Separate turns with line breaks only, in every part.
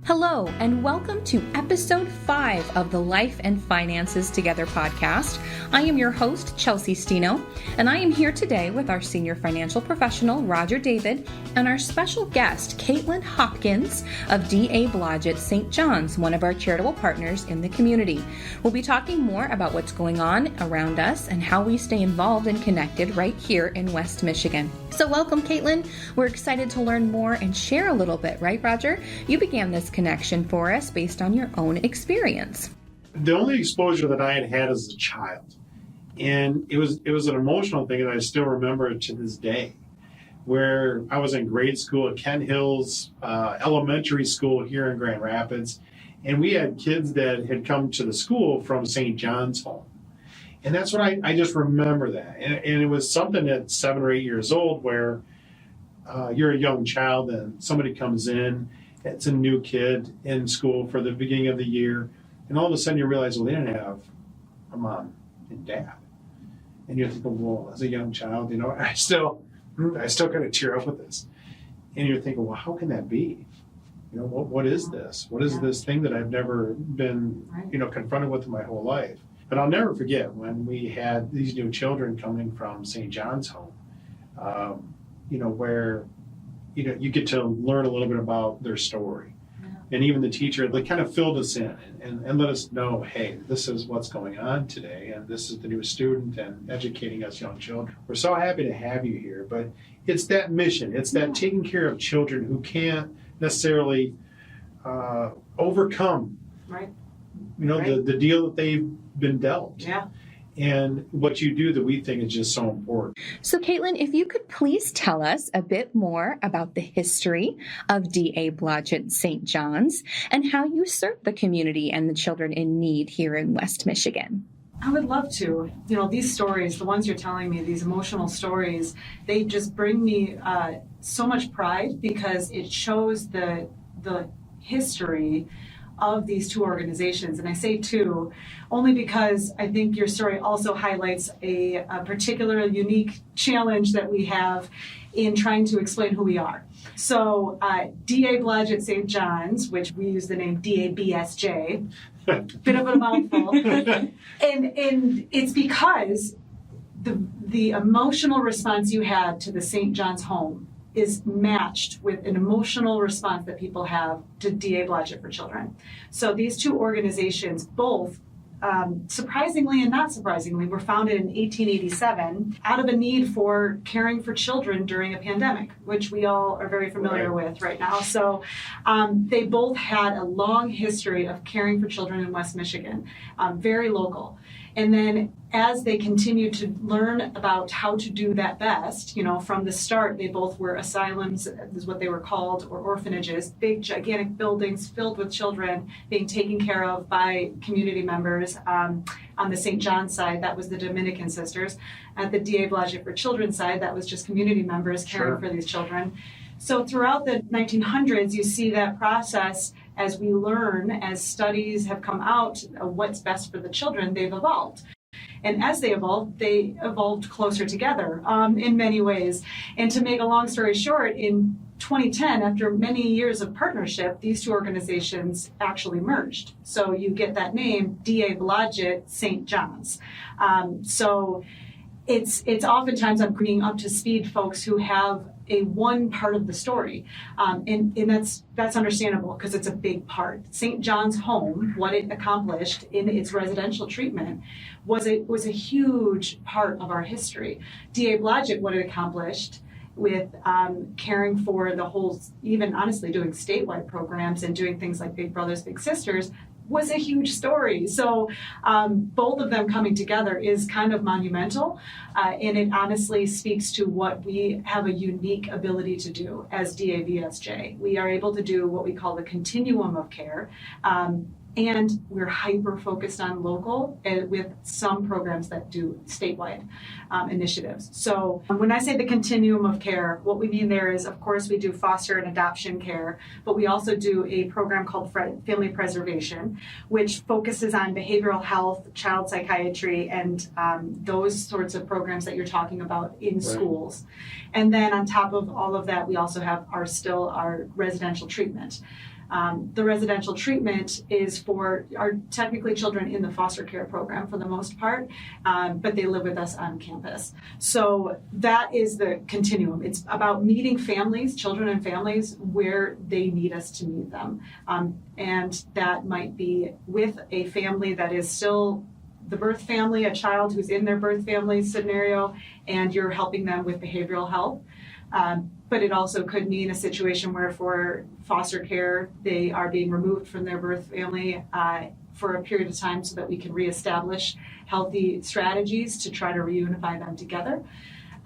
Hello, and welcome to episode 5 of the Life and Finances Together podcast. I am your host, Chelsea Stino, and I am here today with our senior financial professional, Roger David, and our special guest, Caitlin Hopkins of Blodgett St. one of our charitable partners in the community. We'll be talking more about what's going on around us and how we stay involved and connected right here in West Michigan. So welcome, Caitlin. We're excited to learn more and share a little bit, right, Roger? You began this connection for us based on your own experience.
The only exposure that I had as a child, and it was an emotional thing that I still remember to this day, where I was in grade school at Kent Hills Elementary School here in Grand Rapids, and we had kids that had come to the school from St. John's home. And that's what I just remember that. And it was something at 7 or 8 years old where you're a young child and somebody comes in, it's a new kid in school for the beginning of the year, and all of a sudden you realize, well, they didn't have a mom and dad. And you're thinking, well, as a young child, I still kind of tear up with this. And you're thinking, well, how can that be? What is this? What is this thing that I've never been, confronted with in my whole life? But I'll never forget when we had these new children coming from St. John's home, where, you get to learn a little bit about their story. Yeah. And even the teacher, they kind of filled us in and let us know, hey, this is what's going on today, and this is the new student and educating us young children. We're so happy to have you here, but it's that mission. It's that taking care of children who can't necessarily overcome,
right.
The deal that they've been dealt.
Yeah.
And what you do that we think is just so important.
So, Caitlin, if you could please tell us a bit more about the history of Blodgett St. John's and how you serve the community and the children in need here in West Michigan.
I would love to. These stories, the ones you're telling me, these emotional stories, they just bring me so much pride because it shows the history of these two organizations. And I say two only because I think your story also highlights a particular unique challenge that we have in trying to explain who we are. So Blodgett St. John's, which we use the name DABSJ, bit of a mouthful, and it's because the emotional response you had to the St. John's home is matched with an emotional response that people have to DA Blodgett for Children. So these two organizations, both surprisingly and not surprisingly, were founded in 1887 out of a need for caring for children during a pandemic, which we all are very familiar with right now. So they both had a long history of caring for children in West Michigan, very local. And then as they continued to learn about how to do that best, from the start, they both were asylums, is what they were called, or orphanages, big, gigantic buildings filled with children being taken care of by community members. On the St. John's side, that was the Dominican sisters. At the DA Blodgett for Children side, that was just community members caring for these children. So throughout the 1900s, you see that process as we learn, as studies have come out of what's best for the children, they've evolved. And as they evolved closer together in many ways. And to make a long story short, in 2010, after many years of partnership, these two organizations actually merged. So you get that name, Blodgett St. John's. So it's oftentimes I'm bringing up to speed folks who have a one part of the story, and that's understandable because it's a big part. St. John's home, what it accomplished in its residential treatment, was a huge part of our history. DA Blodgett, what it accomplished with caring for the whole, even honestly doing statewide programs and doing things like Big Brothers Big Sisters, was a huge story. So both of them coming together is kind of monumental, and it honestly speaks to what we have a unique ability to do as DABSJ. We are able to do what we call the continuum of care, and we're hyper-focused on local with some programs that do statewide initiatives. So when I say the continuum of care, what we mean there is, of course, we do foster and adoption care, but we also do a program called Family Preservation, which focuses on behavioral health, child psychiatry, and those sorts of programs that you're talking about in schools. And then on top of all of that, we also have our residential treatment. The residential treatment are technically children in the foster care program for the most part, but they live with us on campus. So that is the continuum. It's about meeting families, children and families, where they need us to meet them. And that might be with a family that is still the birth family, a child who's in their birth family scenario, and you're helping them with behavioral health. But it also could mean a situation where for foster care, they are being removed from their birth family for a period of time so that we can reestablish healthy strategies to try to reunify them together.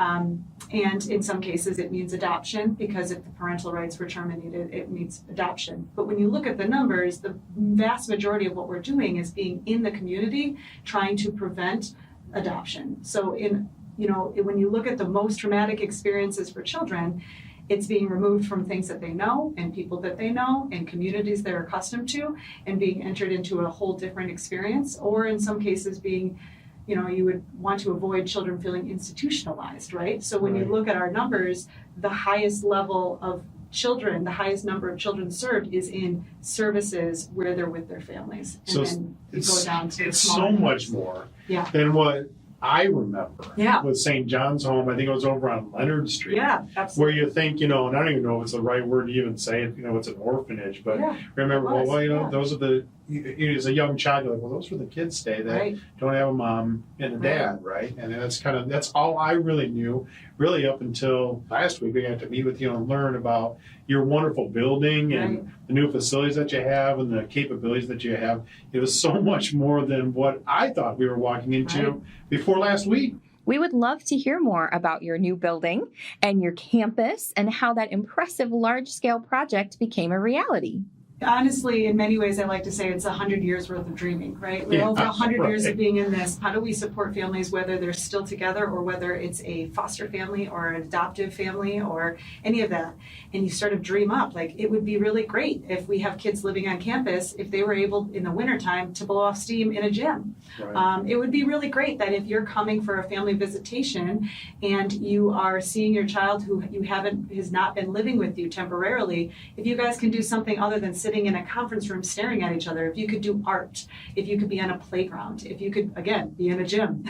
And in some cases, it means adoption, because if the parental rights were terminated, it means adoption. But when you look at the numbers, the vast majority of what we're doing is being in the community, trying to prevent adoption. So when you look at the most traumatic experiences for children, it's being removed from things that they know and people that they know and communities they're accustomed to, and being entered into a whole different experience, or in some cases being, you would want to avoid children feeling institutionalized, right? So when you look at our numbers, the highest level of children, the highest number of children served is in services where they're with their families. And
So
then you go down to
it's so much more
Yeah.
than what I remember
Yeah.
with St. John's Home. I think it was over on Leonard Street.
Yeah,
Where
absolutely.
you think, and I don't even know if it's the right word to even say it, it's an orphanage, but
Yeah,
remember,
it was, yeah.
those are as a young child, you're like, well, those were the kids stay that
Right.
don't have a mom and a dad, right? And that's all I really knew, really up until last week. We got to meet with you and learn about your wonderful building and
Right.
the new facilities that you have and the capabilities that you have. It was so much more than what I thought we were walking into
Right.
before last week.
We would love to hear more about your new building and your campus and how that impressive large-scale project became a reality.
Honestly, in many ways, I like to say it's 100 years worth of dreaming, right? We're
Yeah,
over 100 years
right.
of being in this. How do we support families, whether they're still together or whether it's a foster family or an adoptive family or any of that? And you sort of dream up, like, it would be really great if we have kids living on campus, if they were able in the wintertime to blow off steam in a gym.
Right.
It would be really great that if you're coming for a family visitation and you are seeing your child who has not been living with you temporarily, if you guys can do something other than sitting in a conference room staring at each other, if you could do art, if you could be on a playground, if you could, again, be in a gym.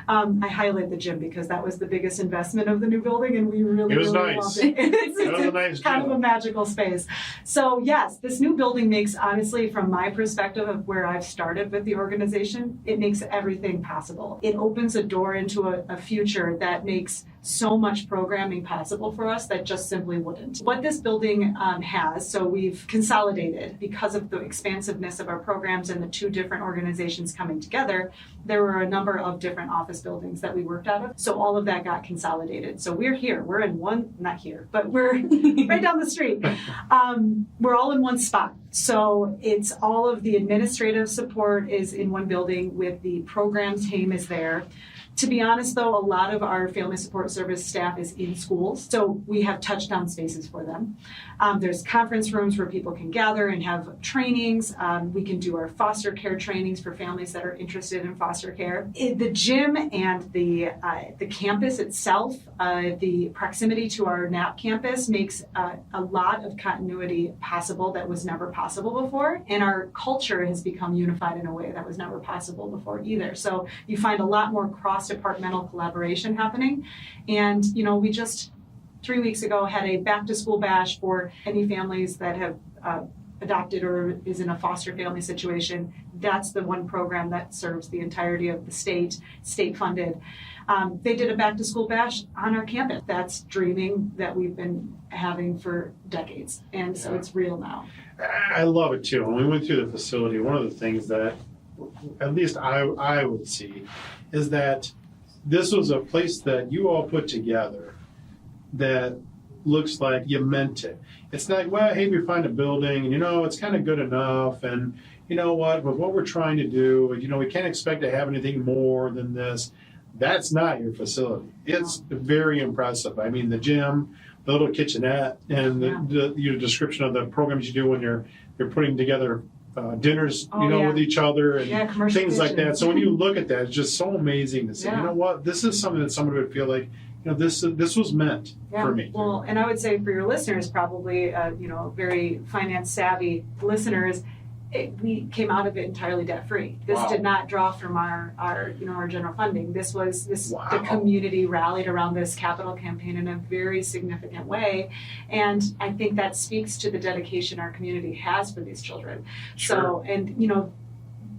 I highlight the gym because that was the biggest investment of the new building, and we really,
It was
really
nice.
loved it.
It was a nice
kind
gym.
of a magical space. So yes, this new building makes, honestly, from my perspective of where I've started with the organization, it makes everything possible. It opens a door into a future that makes so much programming possible for us that just simply wouldn't. What this building has, so we've consolidated because of the expansiveness of our programs and the two different organizations coming together. There were a number of different office buildings that we worked out of. So all of that got consolidated. So we're here. We're in one, not here, but we're right down the street. We're all in one spot. So it's all of the administrative support is in one building with the programs team is there. To be honest, though, a lot of our family support service staff is in schools, so we have touchdown spaces for them. There's conference rooms where people can gather and have trainings. We can do our foster care trainings for families that are interested in foster care. The gym and the campus itself, the proximity to our NAP campus makes a lot of continuity possible that was never possible before, and our culture has become unified in a way that was never possible before either. So you find a lot more cross-departmental collaboration happening, and we just 3 weeks ago had a back-to-school bash for any families that have adopted or is in a foster family situation. That's the one program that serves the entirety of the state funded. They did a back-to-school bash on our campus. That's dreaming that we've been having for decades, and so it's real now.
I love it too. When we went through the facility, one of the things that at least I would see is that this was a place that you all put together that looks like you meant it. It's not, well, hey, we find a building and, it's kind of good enough. And you know what, with what we're trying to do, we can't expect to have anything more than this. That's not your facility. It's very impressive. I mean, the gym, the little kitchenette, and your description of the programs you do when you're putting together dinners, with each other and things like that. So when you look at that, it's just so amazing to say, you know what, this is something that somebody would feel like, this was meant for me.
Well, and I would say for your listeners, probably, very finance savvy listeners, we came out of it entirely debt free. This did not draw from our general funding. The community rallied around this capital campaign in a very significant way, and I think that speaks to the dedication our community has for these children.
Sure.
So, and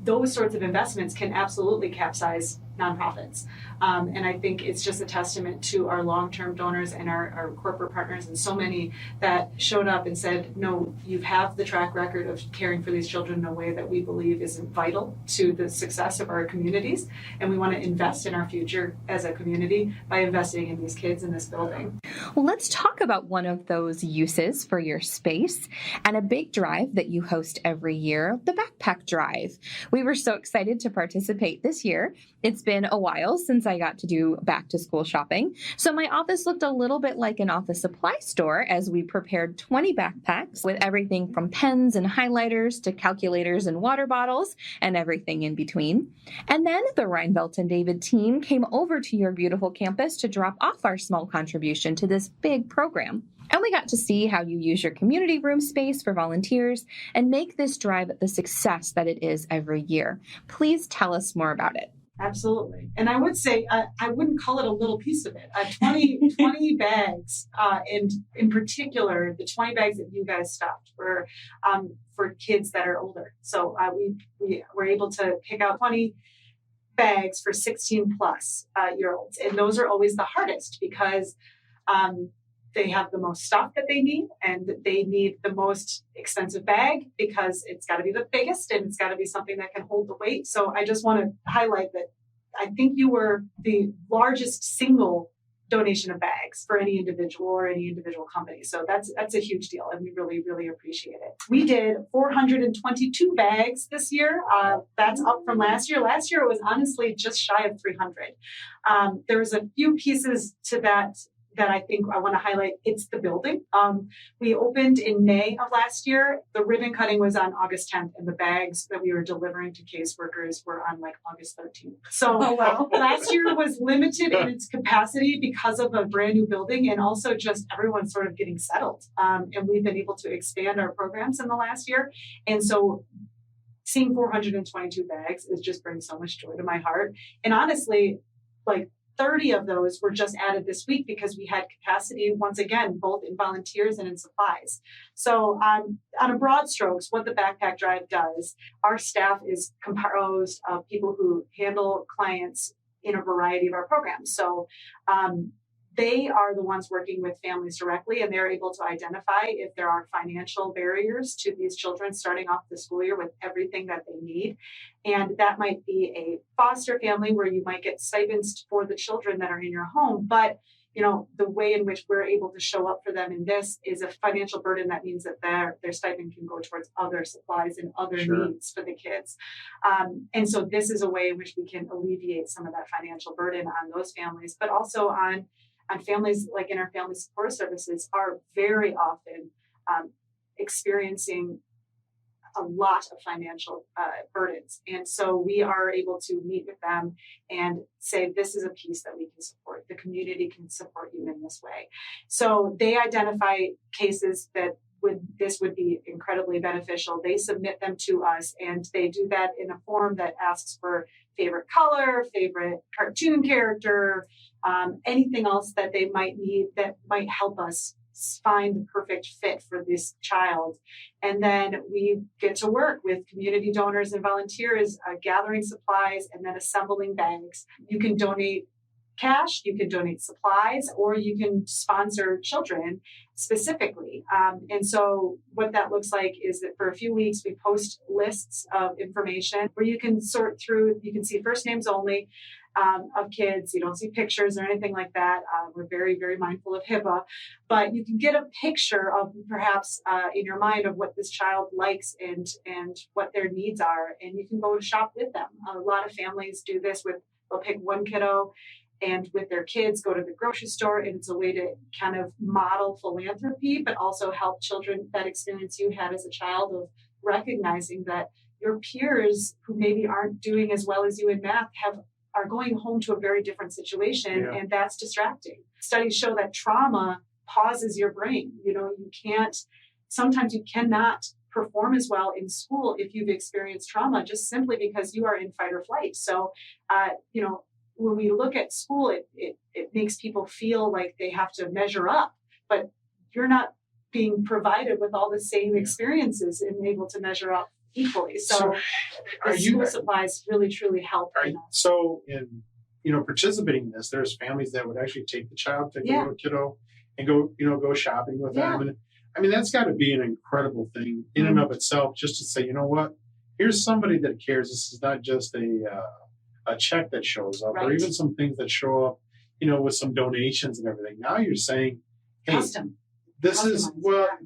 those sorts of investments can absolutely capsize nonprofits. And I think it's just a testament to our long-term donors and our corporate partners and so many that showed up and said, no, you have the track record of caring for these children in a way that we believe is vital to the success of our communities. And we want to invest in our future as a community by investing in these kids in this building.
Well, let's talk about one of those uses for your space and a big drive that you host every year, the Backpack Drive. We were so excited to participate this year. It's been a while since I got to do back to school shopping, so my office looked a little bit like an office supply store as we prepared 20 backpacks with everything from pens and highlighters to calculators and water bottles and everything in between. And then the Reinfeldt and David team came over to your beautiful campus to drop off our small contribution to this big program. And we got to see how you use your community room space for volunteers and make this drive the success that it is every year. Please tell us more about it.
Absolutely. And I would say, I wouldn't call it a little piece of it. 20 bags, and in particular, the 20 bags that you guys stopped were for kids that are older. So we were able to pick out 20 bags for 16 plus year olds. And those are always the hardest because they have the most stuff that they need, and they need the most expensive bag because it's got to be the biggest and it's got to be something that can hold the weight. So I just want to highlight that I think you were the largest single donation of bags for any individual or any individual company. So that's a huge deal, and we really, really appreciate it. We did 422 bags this year. That's up from last year. Last year it was honestly just shy of 300. There was a few pieces to that I think I want to highlight. It's the building. We opened in May of last year. The ribbon cutting was on August 10th, and the bags that we were delivering to caseworkers were on August 13th. So last year was limited in its capacity because of a brand new building and also just everyone sort of getting settled. And we've been able to expand our programs in the last year. And so seeing 422 bags is just brings so much joy to my heart. And honestly, 30 of those were just added this week because we had capacity, once again, both in volunteers and in supplies. So on a broad strokes, what the Backpack Drive does, our staff is composed of people who handle clients in a variety of our programs. So they are the ones working with families directly, and they're able to identify if there are financial barriers to these children starting off the school year with everything that they need. And that might be a foster family where you might get stipends for the children that are in your home. But, the way in which we're able to show up for them in this is a financial burden that means that their stipend can go towards other supplies and other needs for the kids. And so this is a way in which we can alleviate some of that financial burden on those families, but also on families like in our family support services are very often experiencing a lot of financial burdens. And so we are able to meet with them and say, this is a piece that we can support. The community can support you in this way. So they identify cases that this would be incredibly beneficial. They submit them to us, and they do that in a form that asks for favorite color, favorite cartoon character, anything else that they might need that might help us find the perfect fit for this child. And then we get to work with community donors and volunteers, gathering supplies and then assembling bags. You can donate cash, you can donate supplies, or you can sponsor children specifically. And so what that looks like is that for a few weeks, we post lists of information where you can sort through, you can see first names only of kids. You don't see pictures or anything like that. We're very, very mindful of HIPAA, but you can get a picture of perhaps in your mind of what this child likes and what their needs are. And you can go shop with them. A lot of families do this they'll pick one kiddo and with their kids go to the grocery store, and it's a way to kind of model philanthropy, but also help children, that experience you had as a child of recognizing that your peers who maybe aren't doing as well as you in math have are going home to a very different situation,
Yeah.
and that's distracting. Studies show that trauma pauses your brain. Sometimes you cannot perform as well in school if you've experienced trauma, just simply because you are in fight or flight. So, when we look at school, it makes people feel like they have to measure up, but you're not being provided with all the same experiences and able to measure up equally. So school supplies really, truly help.
So in participating in this, there's families that would actually take the child to go to a kiddo and go shopping with them. And I mean, that's got to be an incredible thing in and of itself, just to say, you know what, here's somebody that cares. This is not just a check that shows up, or even some things that show up, with some donations and everything. Now you're saying, hey, this is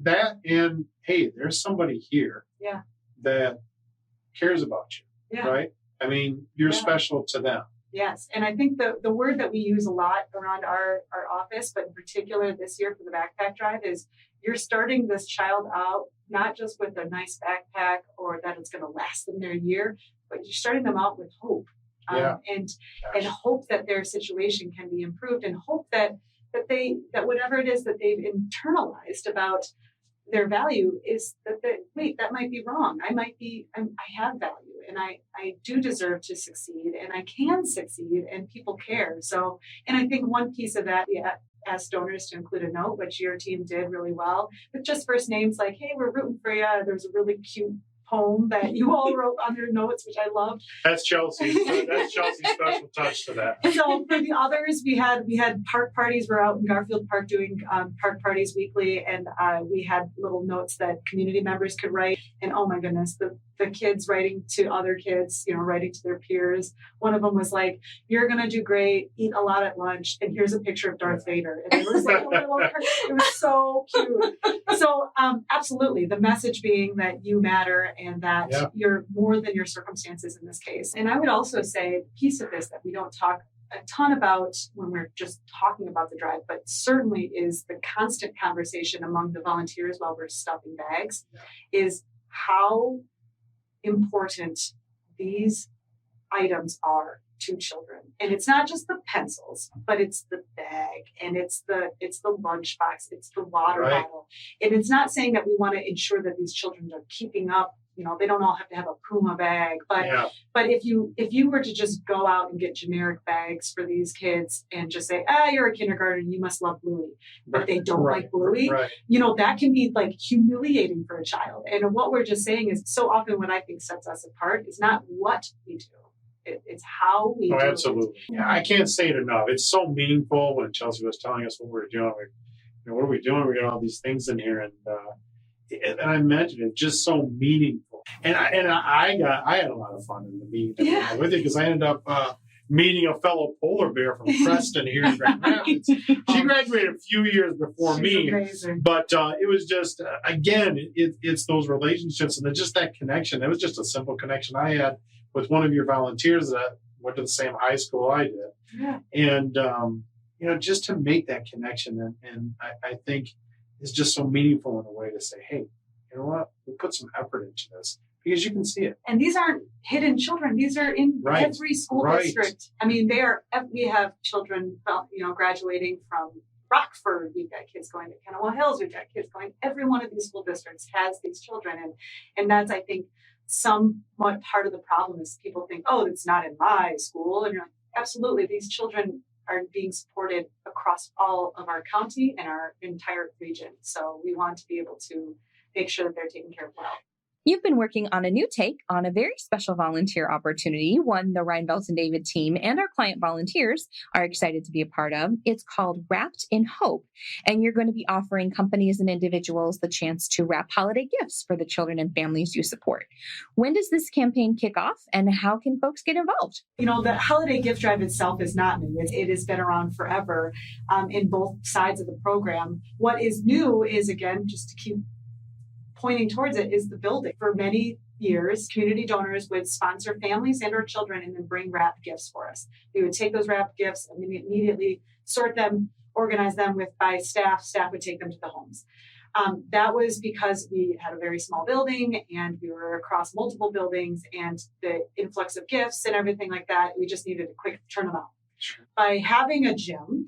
that, and hey, there's somebody here that cares about you, right? I mean, you're special to them.
Yes, and I think the word that we use a lot around our office, but in particular this year for the backpack drive, is you're starting this child out not just with a nice backpack or that it's going to last them their year, but you're starting them out with hope, and hope that their situation can be improved, and hope that whatever it is that they've internalized about their value is that might be wrong. I have value, and I do deserve to succeed, and I can succeed, and people care. So, and I think one piece of that, asked donors to include a note, which your team did really well, with just first names like, hey, we're rooting for you. There's a really cute poem that you all wrote on your notes, which I loved.
That's Chelsea. That's Chelsea's special touch to that.
So for the others, we had park parties. We're out in Garfield Park doing park parties weekly, and we had little notes that community members could write. And oh my goodness, the kids writing to other kids, writing to their peers. One of them was like, "You're gonna do great. Eat a lot at lunch, and here's a picture of Darth Vader." And it was like, it was so cute. So absolutely, the message being that you matter and that you're more than your circumstances in this case. And I would also say a piece of this that we don't talk a ton about when we're just talking about the drive, but certainly is the constant conversation among the volunteers while we're stuffing bags, is how important these items are to children. And it's not just the pencils, but it's the bag, and it's the lunchbox, it's the water bottle. And it's not saying that we want to ensure that these children are keeping up. They don't all have to have a Puma bag, but if you were to just go out and get generic bags for these kids and just say, you're a kindergarten, you must love Bluey, but they don't like Bluey, that can be like humiliating for a child. And what we're just saying is, so often what I think sets us apart is not what we do. It's how we do
absolutely. It. Yeah, I can't say it enough. It's so meaningful. When Chelsea was telling us what we're doing, what are we doing? We got all these things in here, and I mentioned it's just so meaningful. And I had a lot of fun in the meeting with you, because I ended up meeting a fellow polar bear from Preston here in Grand Rapids. She graduated a few years before me,
amazing.
But it was just again, it's those relationships and just that connection. It was just a simple connection I had with one of your volunteers that went to the same high school I did, and just to make that connection, and I think it's just so meaningful in a way to say, hey, you know what? We put some effort into this, because you can see it.
And these aren't hidden children. These are in every school district. I mean, we have children, graduating from Rockford. We've got kids going to Kanawha Hills. We've got kids going. Every one of these school districts has these children. And that's, I think, somewhat part of the problem is people think, oh, it's not in my school. And you're like, absolutely. These children are being supported across all of our county and our entire region. So we want to be able to make sure that they're taken care of well.
You've been working on a new take on a very special volunteer opportunity, one the Reinfeldt and David team and our client volunteers are excited to be a part of. It's called Wrapped in Hope, and you're going to be offering companies and individuals the chance to wrap holiday gifts for the children and families you support. When does this campaign kick off, and how can folks get involved?
The holiday gift drive itself is not new. It has been around forever in both sides of the program. What is new is, again, just to keep pointing towards it, is the building. For many years, community donors would sponsor families and or children and then bring wrapped gifts for us. We would take those wrapped gifts and immediately sort them, organize them by staff. Staff would take them to the homes. That was because we had a very small building and we were across multiple buildings, and the influx of gifts and everything like that, we just needed a quick turnaround.
Sure.
By having a gym,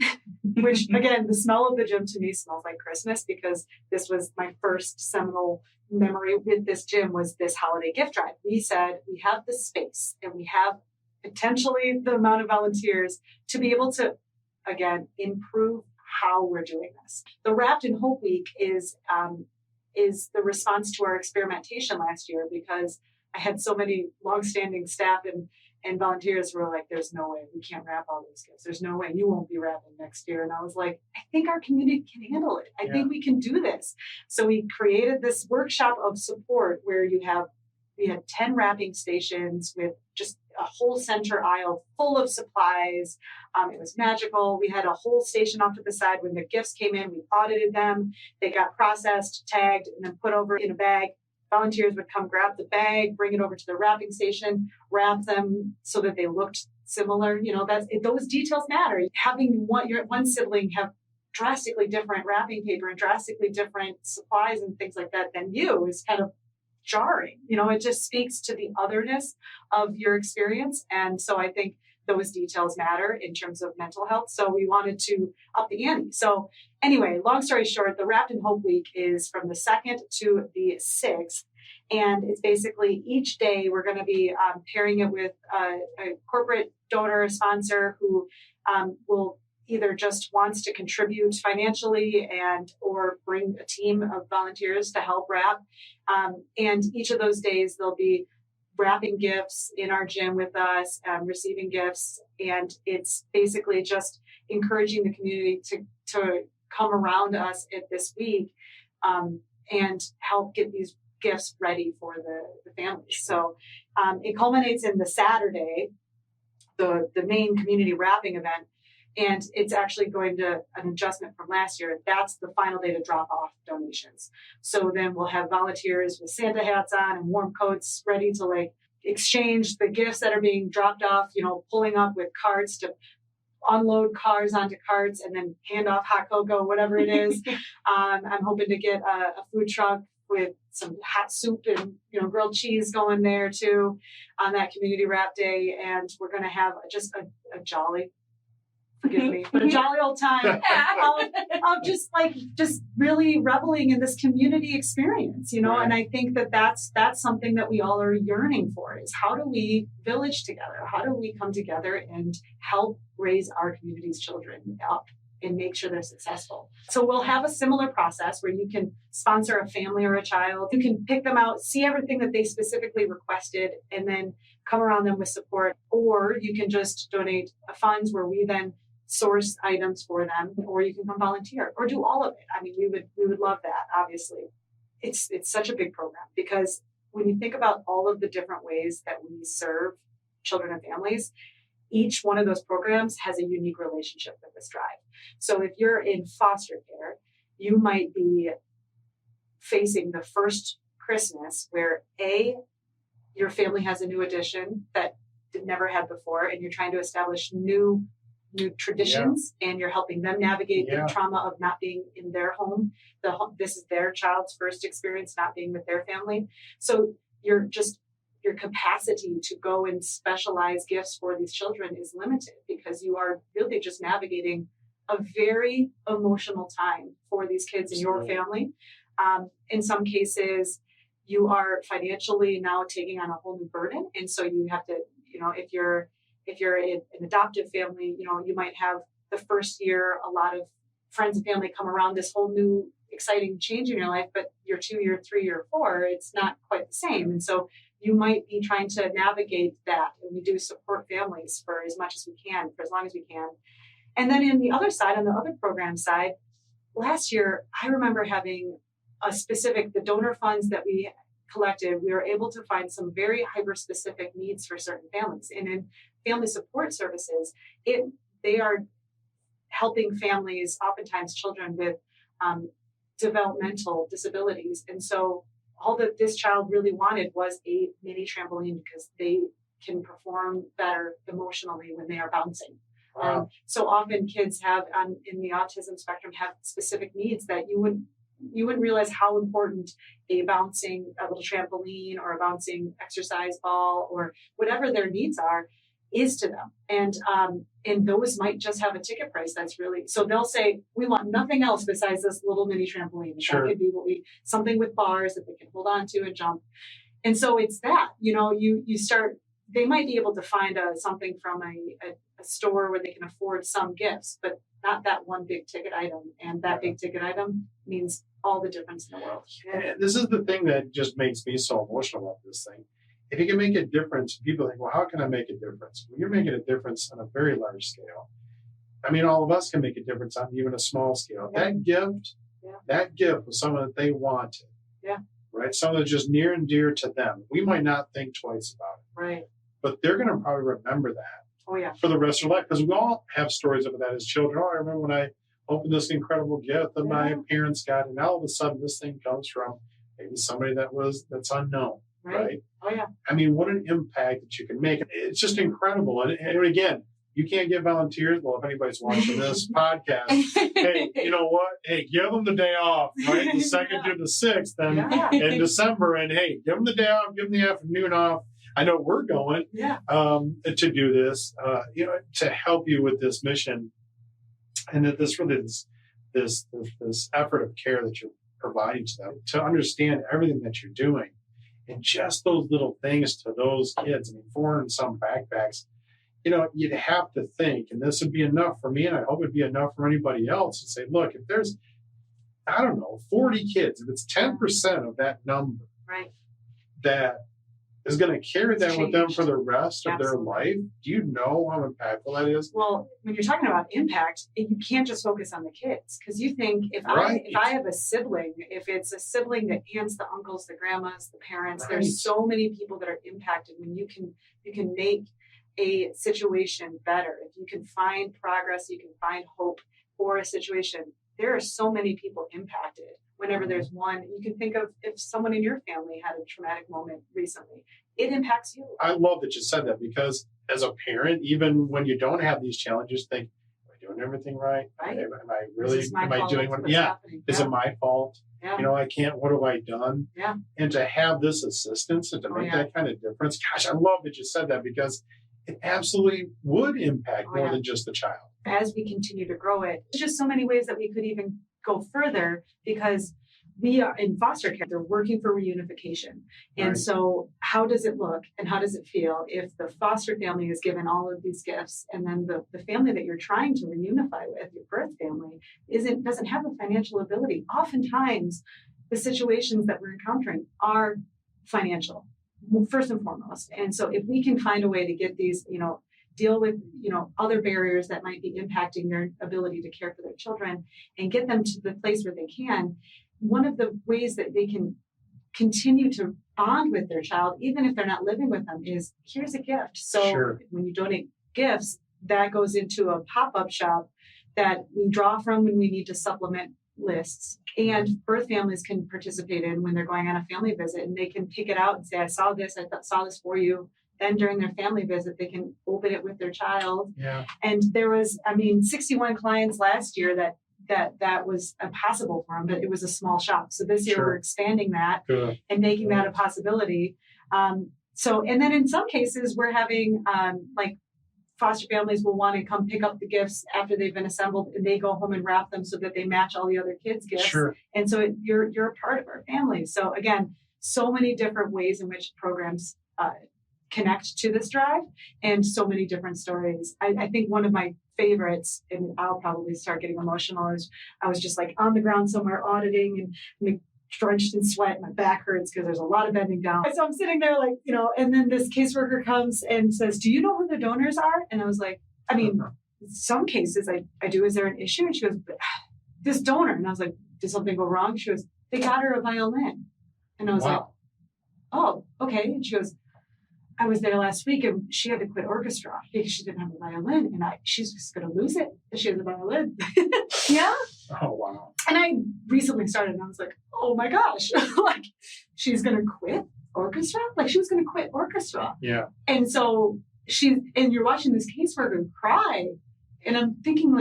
which again, the smell of the gym to me smells like Christmas, because this was my first seminal memory with this gym, was this holiday gift drive. We said we have the space and we have potentially the amount of volunteers to be able to, again, improve how we're doing this. The Wrapped in Hope Week is the response to our experimentation last year, because I had so many longstanding staff and volunteers who were like, there's no way we can't wrap all those gifts. There's no way you won't be wrapping next year. And I was like, I think our community can handle it. I think we can do this. So we created this workshop of support where we had 10 wrapping stations with just a whole center aisle full of supplies. It was magical. We had a whole station off to the side. When the gifts came in, we audited them. They got processed, tagged, and then put over in a bag. Volunteers would come grab the bag, bring it over to the wrapping station, wrap them so that they looked similar. Those details matter. Having one sibling have drastically different wrapping paper and drastically different supplies and things like that than you is kind of jarring. It just speaks to the otherness of your experience. And so I think those details matter in terms of mental health. So we wanted to up the ante. So anyway, long story short, the Wrapped in Hope Week is from the 2nd to the 6th. And it's basically each day we're going to be pairing it with a corporate donor, a sponsor who will either just wants to contribute financially or bring a team of volunteers to help wrap. And each of those days there'll be wrapping gifts in our gym with us, receiving gifts. And it's basically just encouraging the community to come around us at this week and help get these gifts ready for the families. So it culminates in the Saturday, the main community wrapping event. And it's actually going to an adjustment from last year. That's the final day to drop off donations. So then we'll have volunteers with Santa hats on and warm coats ready to exchange the gifts that are being dropped off, pulling up with carts to unload cars onto carts and then hand off hot cocoa, whatever it is. I'm hoping to get a food truck with some hot soup and grilled cheese going there too on that community wrap day. And we're going to have just a jolly, forgive me, but a jolly old time of just really reveling in this community experience,
Right.
And I think that's something that we all are yearning for, is how do we village together? How do we come together and help raise our community's children up and make sure they're successful? So we'll have a similar process where you can sponsor a family or a child. You can pick them out, see everything that they specifically requested, and then come around them with support. Or you can just donate funds where we then source items for them, or you can come volunteer or do all of it. I mean, we would love that. Obviously, it's such a big program, because when you think about all of the different ways that we serve children and families, each one of those programs has a unique relationship with this drive. So if you're in foster care, you might be facing the first Christmas where your family has a new addition that it never had before, and you're trying to establish new traditions, and you're helping them navigate the trauma of not being in their home. This is their child's first experience not being with their family. So your capacity to go and specialize gifts for these children is limited, because you are really just navigating a very emotional time for these kids in your family. In some cases, you are financially now taking on a whole new burden. And so you have to, if you're an adoptive family, you might have the first year, a lot of friends and family come around, this whole new exciting change in your life, but year 2, year 3, year 4, it's not quite the same. And so you might be trying to navigate that. And we do support families for as much as we can, for as long as we can. And then on the other side, on the other program side, last year, I remember having the donor funds that we collected, we were able to find some very hyper-specific needs for certain families. And in family support services, they are helping families, oftentimes children with developmental disabilities. And so all that this child really wanted was a mini trampoline, because they can perform better emotionally when they are bouncing.
Wow.
So often kids have, in the autism spectrum, have specific needs that you You wouldn't realize how important a little trampoline or a bouncing exercise ball or whatever their needs are is to them. And those might just have a ticket price that's really, so they'll say, we want nothing else besides this little mini trampoline.
Sure.
That could be something with bars that they can hold on to and jump. And so it's that, you start, they might be able to find something from a store where they can afford some gifts, but not that one big ticket item. And that big ticket item means all the difference in the world.
And this is the thing that just makes me so emotional about this thing. If you can make a difference, people think, well, how can I make a difference? Well, you're making a difference on a very large scale. I mean, all of us can make a difference on even a small scale.
Yeah.
That gift was someone that they wanted.
Yeah.
Right? Someone that's just near and dear to them. We might not think twice about it.
Right.
But they're going to probably remember that.
Oh, yeah.
For the rest of their life. Because we all have stories of that as children. Oh, I remember when I opened this incredible gift that my parents got, and now all of a sudden this thing comes from maybe somebody that's unknown. Right?
Oh, yeah.
I mean, what an impact that you can make. It's just incredible. And again, you can't get volunteers. Well, if anybody's watching this podcast, hey, you know what? Hey, give them the day off, right? The 2nd to the 6th in December. And hey, give them the day off, give them the afternoon off. I know we're going to do this, to help you with this mission. And that this really is this effort of care that you're providing to them, to understand everything that you're doing. And just those little things to those kids, I mean, 400 and some backpacks, you'd have to think, and this would be enough for me, and I hope it'd be enough for anybody else to say, look, if there's, 40 kids, if it's 10% of that number,
right,
that is going to carry that with them for the rest of their life, do you know how impactful that is?
Well, when you're talking about impact, you can't just focus on the kids, because you think if I have a sibling, if it's a sibling, the aunts, the uncles, the grandmas, the parents, there's so many people that are impacted. When you can make a situation better, if you can find progress, you can find hope for a situation. There are so many people impacted. Whenever there's one, you can think of if someone in your family had a traumatic moment recently, it impacts you.
I love that you said that, because as a parent, even when you don't have these challenges, think, am I doing everything right?
Right.
Am I doing what? Yeah. Is it my fault?
Yeah.
What have I done?
Yeah.
And to have this assistance and to make that kind of difference, gosh, I love that you said that, because it absolutely would impact more than just the child.
As we continue to grow it, there's just so many ways that we could even go further, because we are in foster care, they're working for reunification. And so how does it look and how does it feel if the foster family is given all of these gifts, and then the family that you're trying to reunify with, your birth family, doesn't have the financial ability? Oftentimes, the situations that we're encountering are financial, first and foremost. And so if we can find a way to get these, deal with, other barriers that might be impacting their ability to care for their children, and get them to the place where they can, one of the ways that they can continue to bond with their child, even if they're not living with them, is here's a gift. So when you donate gifts, that goes into a pop-up shop that we draw from when we need to supplement lists, and birth families can participate in when they're going on a family visit, and they can pick it out and say, I saw this for you. Then during their family visit, they can open it with their child.
Yeah.
And there was, 61 clients last year that was impossible for them, but it was a small shop. So this year we're expanding that and making that a possibility. And then in some cases we're having foster families will want to come pick up the gifts after they've been assembled, and they go home and wrap them so that they match all the other kids' gifts. Sure. And so you're a part of our family. So again, so many different ways in which programs connect to this drive, and so many different stories. I think one of my favorites, and I'll probably start getting emotional, is I was just on the ground somewhere auditing and drenched in sweat. My back hurts because there's a lot of bending down. So I'm sitting there and then this caseworker comes and says, do you know who the donors are? And I was like, some cases I do. Is there an issue? And she goes, this donor. And I was like, did something go wrong? She goes, they got her a violin. And I was like, oh, okay. And she goes, I was there last week and she had to quit orchestra because she didn't have a violin, and she's just going to lose it if she has a violin. Yeah.
Oh, wow.
And I recently started, and I was like, oh my gosh, she's going to quit orchestra? She was going to quit orchestra.
Yeah.
And so and you're watching this caseworker cry, and I'm thinking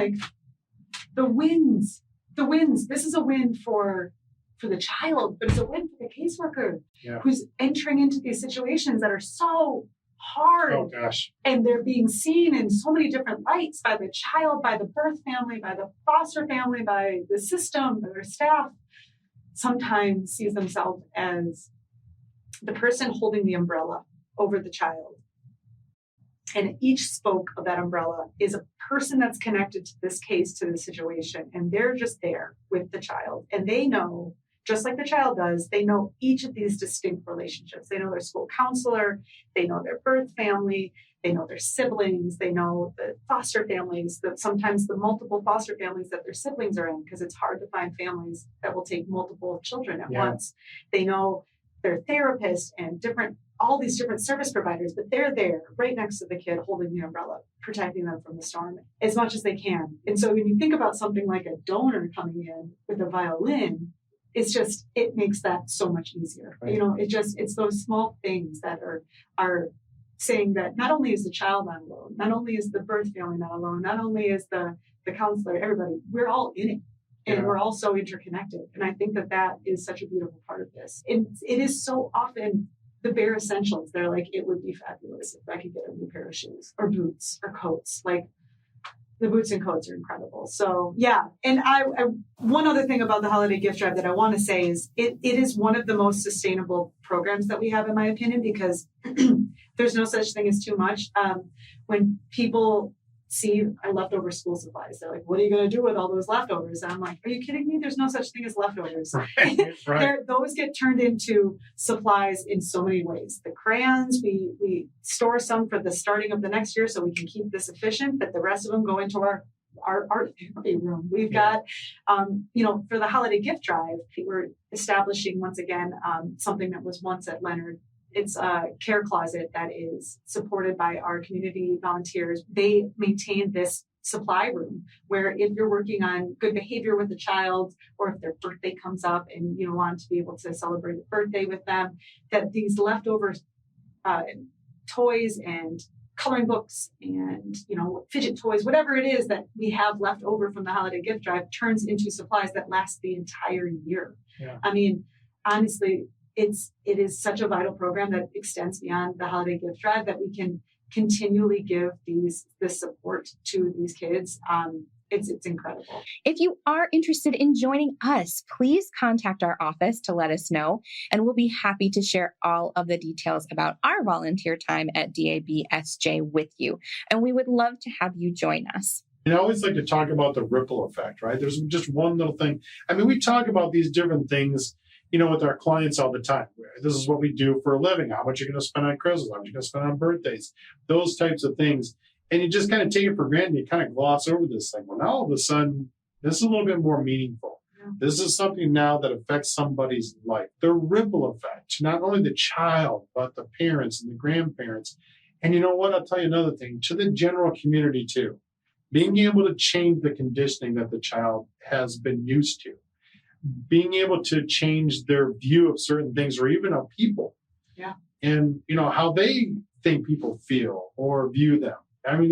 the wins, this is a win for for the child, but it's a win for the caseworker
Yeah.
who's entering into these situations that are so hard.
Oh gosh.
And they're being seen in so many different lights by the child, by the birth family, by the foster family, by the system, by their staff. Sometimes sees themselves as the person holding the umbrella over the child. And each spoke of that umbrella is a person that's connected to this case, to the situation. And they're just there with the child. And they know, just like the child does, they know each of these distinct relationships. They know their school counselor, they know their birth family, they know their siblings, they know the foster families, sometimes the multiple foster families that their siblings are in, because it's hard to find families that will take multiple children at once. They know their therapist and all these different service providers, but they're there right next to the kid holding the umbrella, protecting them from the storm as much as they can. And so when you think about something like a donor coming in with a violin, it makes that so much easier.
Right.
You know, it's those small things that are saying that not only is the child not alone, not only is the birth family not alone, not only is the counselor, everybody, we're all in it. And we're all so interconnected. And I think that is such a beautiful part of this. And it is so often the bare essentials. They're like, it would be fabulous if I could get a new pair of shoes or boots or coats. Like the boots and coats are incredible. So yeah. And I one other thing about the holiday gift drive that I want to say is it is one of the most sustainable programs that we have, in my opinion, because there's no such thing as too much. When people see our leftover school supplies, they're like, what are you going to do with all those leftovers? And I'm like, are you kidding me? There's no such thing as leftovers.
Right.
Those get turned into supplies in so many ways. The crayons, we store some for the starting of the next year so we can keep this efficient, but the rest of them go into our art therapy room. We've got, for the holiday gift drive, we're establishing once again something that was once at Leonard. It's a care closet that is supported by our community volunteers. They maintain this supply room where if you're working on good behavior with a child, or if their birthday comes up and you want to be able to celebrate a birthday with them, that these leftover toys and coloring books and fidget toys, whatever it is that we have left over from the holiday gift drive, turns into supplies that last the entire year.
Yeah.
I mean, honestly, it is such a vital program that extends beyond the holiday gift drive, that we can continually give this support to these kids. It's incredible.
If you are interested in joining us, please contact our office to let us know, and we'll be happy to share all of the details about our volunteer time at DABSJ with you. And we would love to have you join us.
And I always like to talk about the ripple effect, right? There's just one little thing. I mean, we talk about these different things, with our clients all the time. This is what we do for a living. How much you're going to spend on Christmas? How much you're going to spend on birthdays? Those types of things. And you just kind of take it for granted. You kind of gloss over this thing. Well, now all of a sudden, this is a little bit more meaningful. Yeah. This is something now that affects somebody's life. The ripple effect, not only the child, but the parents and the grandparents. And you know what? I'll tell you another thing. To the general community, too. Being able to change the conditioning that the child has been used to. Being able to change their view of certain things, or even of people.
Yeah.
And, how they think people feel or view them. I mean,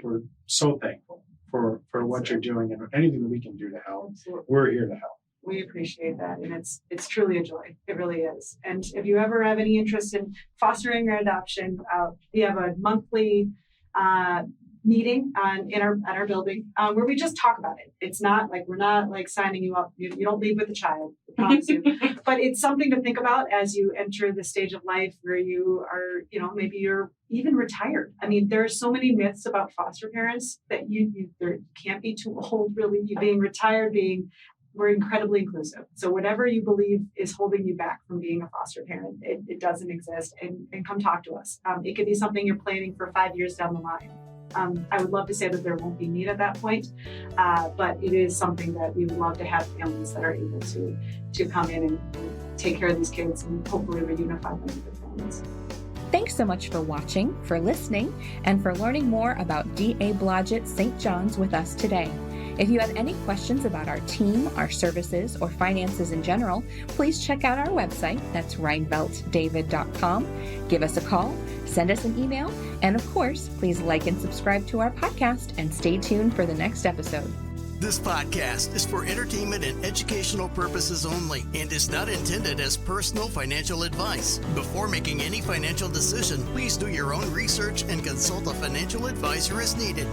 we're so thankful for what you're doing, and anything that we can do to help. Absolutely. We're here to help.
We appreciate that. And it's truly a joy. It really is. And if you ever have any interest in fostering or adoption, we have a monthly meeting at our building where we just talk about it. It's not like we're not like signing you up. You don't leave with a child, I promise you. But it's something to think about as you enter the stage of life where you are, maybe you're even retired. I mean, there are so many myths about foster parents that you can't be too old, really. You being retired, we're incredibly inclusive. So whatever you believe is holding you back from being a foster parent, it doesn't exist. And come talk to us. It could be something you're planning for 5 years down the line. I would love to say that there won't be need at that point, but it is something that we would love to have families that are able to come in and take care of these kids and hopefully reunify them with their families.
Thanks so much for watching, for listening, and for learning more about DA Blodgett St. John's with us today. If you have any questions about our team, our services, or finances in general, please check out our website. That's reinveltdavid.com. Give us a call, send us an email, and of course, please like and subscribe to our podcast and stay tuned for the next episode.
This podcast is for entertainment and educational purposes only and is not intended as personal financial advice. Before making any financial decision, please do your own research and consult a financial advisor as needed.